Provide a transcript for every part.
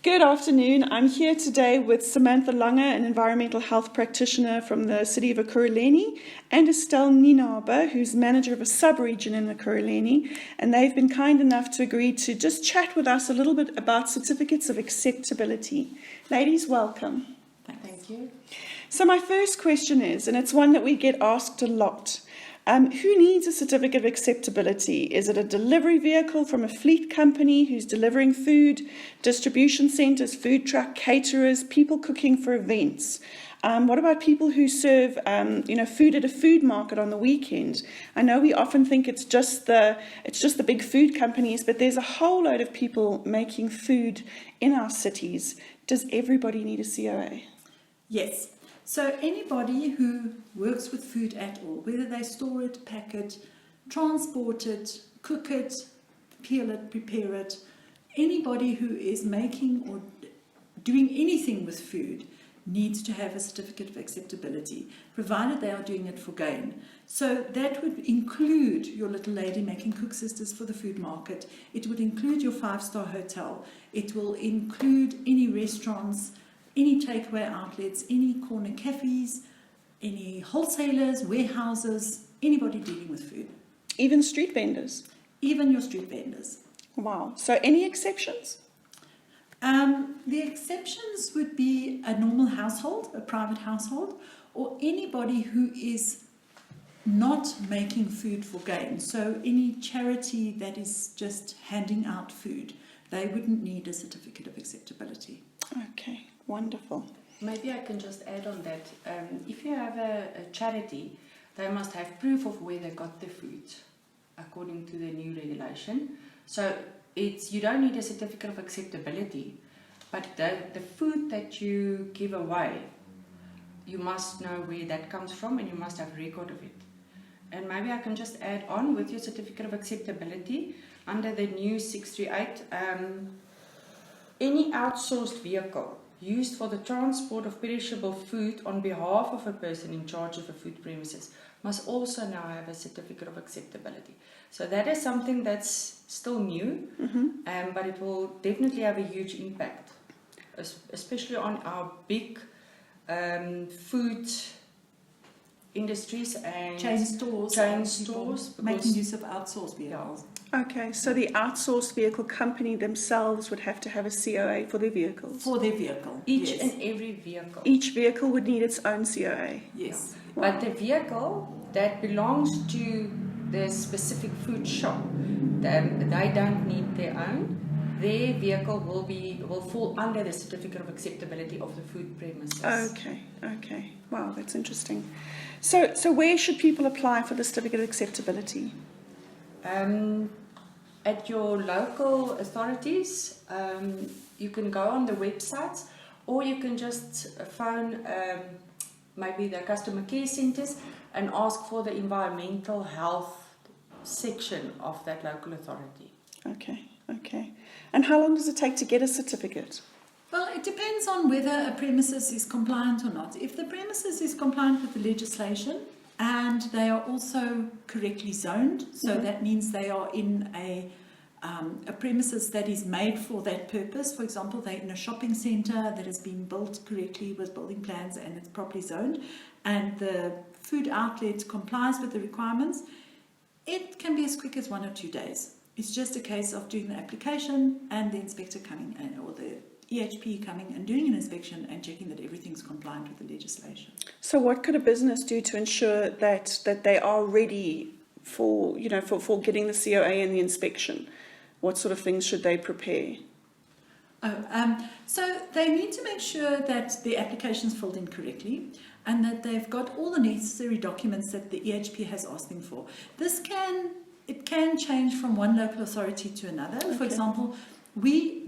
Good afternoon. I'm here today with Samantha Lange, an environmental health practitioner from the City of Ekurhuleni, and Estelle Ninaber, who's manager of a sub-region in Ekurhuleni, and they've been kind enough to agree to just chat with us a little bit about certificates of acceptability. Ladies, welcome. Thank you. So my first question is, and it's one that we get asked a lot, who needs a certificate of acceptability? Is it a delivery vehicle from a fleet company who's delivering food, distribution centres, food truck caterers, people cooking for events? What about people who serve, food at a food market on the weekend? I know we often think it's just the big food companies, but there's a whole load of people making food in our cities. Does everybody need a COA? Yes. So anybody who works with food at all, whether they store it, pack it, transport it, cook it, peel it, prepare it, anybody who is making or doing anything with food needs to have a certificate of acceptability, provided they are doing it for gain. So that would include your little lady making cook sisters for the food market. It would include your 5-star hotel. It will include any restaurants, any takeaway outlets, any corner cafes, any wholesalers, warehouses, anybody dealing with food. Even street vendors? Even your street vendors. Wow. So any exceptions? The exceptions would be a normal household, a private household, or anybody who is not making food for gain. So any charity that is just handing out food, they wouldn't need a certificate of acceptability. Okay, wonderful. Maybe I can just add on that. If you have a charity, they must have proof of where they got the food, according to the new regulation. So you don't need a certificate of acceptability, but the food that you give away, you must know where that comes from and you must have a record of it. And maybe I can just add on with your certificate of acceptability, under the new 638, any outsourced vehicle used for the transport of perishable food on behalf of a person in charge of a food premises must also now have a certificate of acceptability. So that is something that's still new, but it will definitely have a huge impact, especially on our big food industries and chain stores making use of outsourced vehicles. Okay, so the outsourced vehicle company themselves would have to have a COA for their vehicles? For their vehicle, Each yes. and every vehicle. Each vehicle would need its own COA? Yes. Wow. But the vehicle that belongs to the specific food shop, they don't need their own. Their vehicle will fall under the certificate of acceptability of the food premises. Okay. Wow, that's interesting. So where should people apply for the certificate of acceptability? At your local authorities, you can go on the websites, or you can just phone maybe the customer care centres and ask for the environmental health section of that local authority. Okay. And how long does it take to get a certificate? Well, it depends on whether a premises is compliant or not. If the premises is compliant with the legislation and they are also correctly zoned, so that means they are in a premises that is made for that purpose. For example, they're in a shopping centre that has been built correctly with building plans and it's properly zoned, and the food outlet complies with the requirements, it can be as quick as 1 or 2 days. It's just a case of doing the application and the inspector coming in, or the EHP coming and doing an inspection and checking that everything's compliant with the legislation. So what could a business do to ensure that they are ready for getting the COA and the inspection? What sort of things should they prepare? So they need to make sure that the application is filled in correctly and that they've got all the necessary documents that the EHP has asked them for. It can change from one local authority to another. Okay. For example, we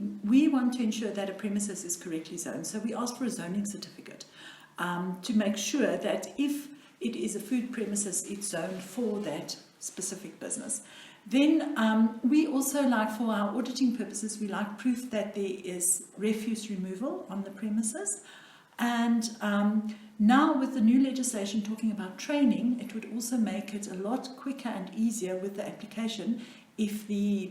want to ensure that a premises is correctly zoned, so we ask for a zoning certificate to make sure that if it is a food premises, it's zoned for that specific business. Then we also like, for our auditing purposes, we like proof that there is refuse removal on the premises. And now with the new legislation talking about training, it would also make it a lot quicker and easier with the application if the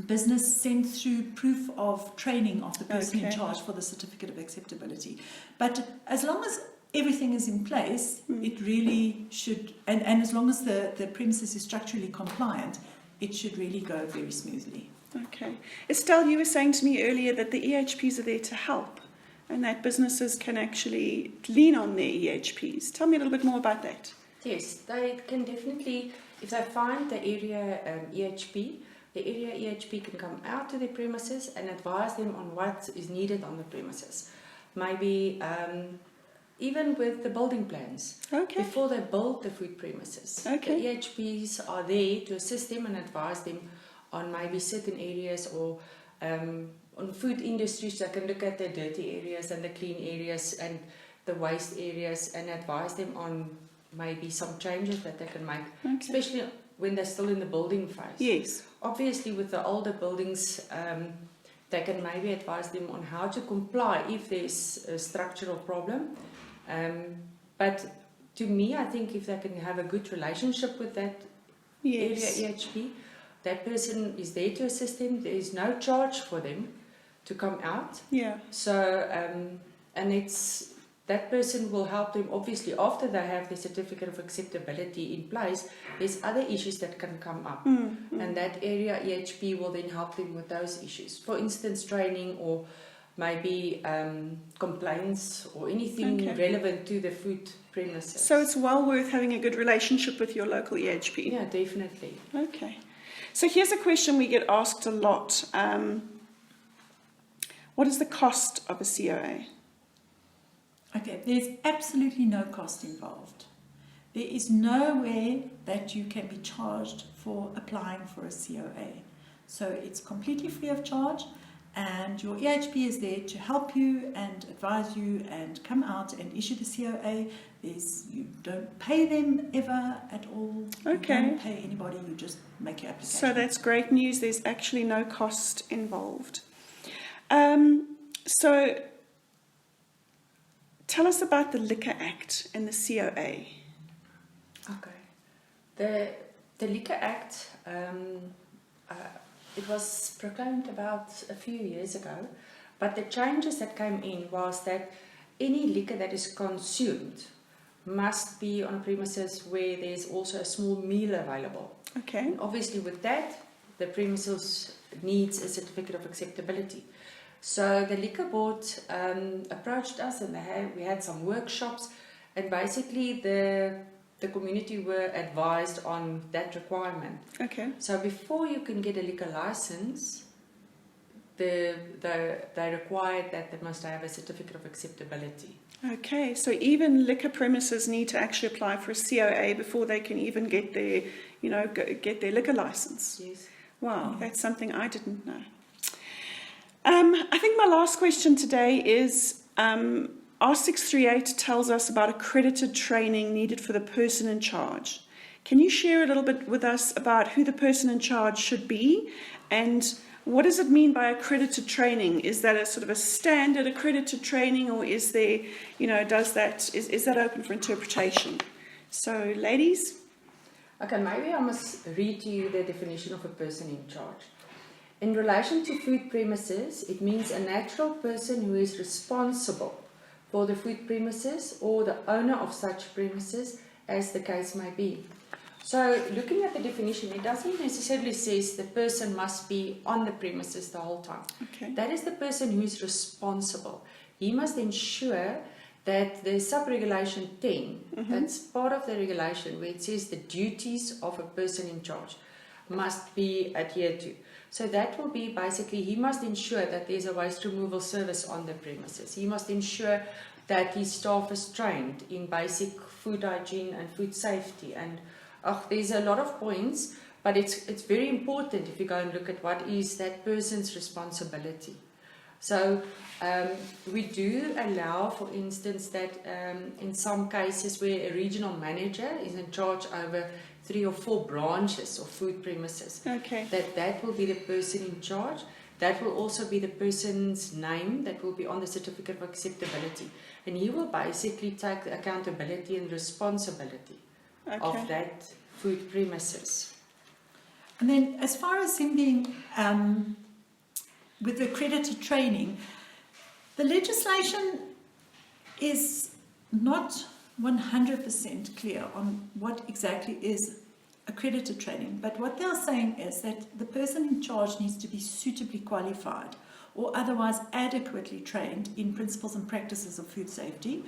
business send through proof of training of the person in Okay. charge for the certificate of acceptability. But as long as everything is in place, it really should, and as long as the premises is structurally compliant, it should really go very smoothly. Okay. Estelle, you were saying to me earlier that the EHPs are there to help and that businesses can actually lean on their EHPs. Tell me a little bit more about that. Yes, they can definitely, if they find the area EHP, the area EHP can come out to the premises and advise them on what is needed on the premises. Maybe even with the building plans, Okay. before they build the food premises. Okay. The EHPs are there to assist them and advise them on maybe certain areas or on food industries. They can look at the dirty areas and the clean areas and the waste areas and advise them on maybe some changes that they can make, Okay. especially when they're still in the building phase. Yes. Obviously, with the older buildings, they can maybe advise them on how to comply if there's a structural problem. But to me, I think if they can have a good relationship with that Yes. area EHP, that person is there to assist them. There is no charge for them to come out. Yeah. So, and it's that person will help them. Obviously, after they have the certificate of acceptability in place, there's other issues that can come up, and that area EHP will then help them with those issues. For instance, training or maybe complaints or anything Okay. relevant to the food premises. So it's well worth having a good relationship with your local EHP. Yeah, definitely. Okay. So here's a question we get asked a lot. What is the cost of a COA? Okay, there's absolutely no cost involved. There is no way that you can be charged for applying for a COA. So it's completely free of charge, and your EHP is there to help you and advise you and come out and issue the COA. You don't pay them ever at all. Okay. You don't pay anybody, you just make your application. So that's great news. There's actually no cost involved. So tell us about the Liquor Act and the COA. Okay. The Liquor Act, it was proclaimed about a few years ago, but the changes that came in was that any liquor that is consumed must be on a premises where there's also a small meal available. Okay. And obviously with that, the premises needs a certificate of acceptability. So the liquor board approached us, and we had some workshops, and basically the community were advised on that requirement. Okay. So before you can get a liquor license, they required that they must have a certificate of acceptability. Okay. So even liquor premises need to actually apply for a COA before they can even get their, get their liquor license. Yes. Wow, that's something I didn't know. I think my last question today is R638 tells us about accredited training needed for the person in charge. Can you share a little bit with us about who the person in charge should be, and what does it mean by accredited training? Is that a sort of a standard accredited training, or is there, is that open for interpretation? So, ladies? Okay, maybe I must read to you the definition of a person in charge. In relation to food premises, it means a natural person who is responsible for the food premises or the owner of such premises, as the case may be. So, looking at the definition, it doesn't necessarily say the person must be on the premises the whole time. Okay. That is the person who is responsible. He must ensure that the sub-regulation 10, that's part of the regulation where it says the duties of a person in charge must be adhered to. So that will be basically, he must ensure that there's a waste removal service on the premises. He must ensure that his staff is trained in basic food hygiene and food safety. And there's a lot of points, but it's very important if you go and look at what is that person's responsibility. So we do allow, for instance, that in some cases where a regional manager is in charge over 3 or 4 branches of food premises, Okay. that will be the person in charge. That will also be the person's name that will be on the certificate of acceptability. And he will basically take the accountability and responsibility of that food premises. And then as far as him being with accredited training, the legislation is not 100% clear on what exactly is accredited training, but what they're saying is that the person in charge needs to be suitably qualified or otherwise adequately trained in principles and practices of food safety,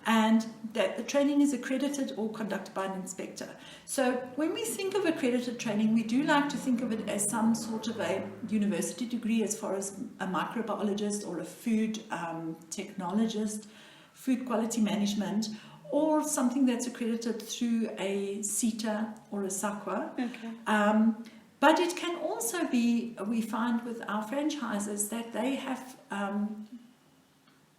and that the training is accredited or conducted by an inspector. So when we think of accredited training, we do like to think of it as some sort of a university degree as far as a microbiologist or a food technologist, food quality management, or something that's accredited through a CETA or a SAQA. Okay. But it can also be, we find with our franchises, that they have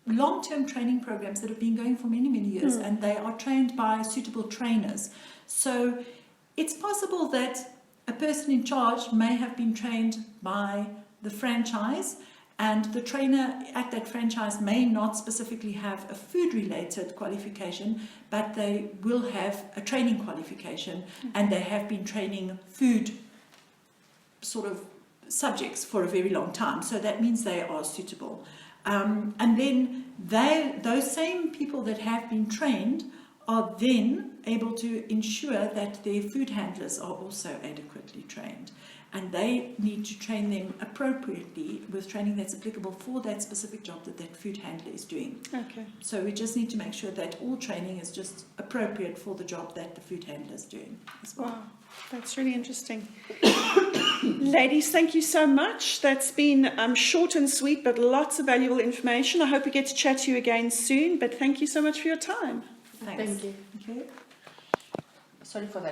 long-term training programs that have been going for many, many years, and they are trained by suitable trainers. So it's possible that a person in charge may have been trained by the franchise, and the trainer at that franchise may not specifically have a food-related qualification, but they will have a training qualification, and they have been training food sort of subjects for a very long time. So that means they are suitable. And then those same people that have been trained are then able to ensure that their food handlers are also adequately trained. And they need to train them appropriately with training that's applicable for that specific job that that food handler is doing. Okay. So we just need to make sure that all training is just appropriate for the job that the food handler is doing as well. Wow, that's really interesting. Ladies, thank you so much. That's been short and sweet, but lots of valuable information. I hope we get to chat to you again soon, but thank you so much for your time. Thanks. Thank you. Okay. Sorry for that.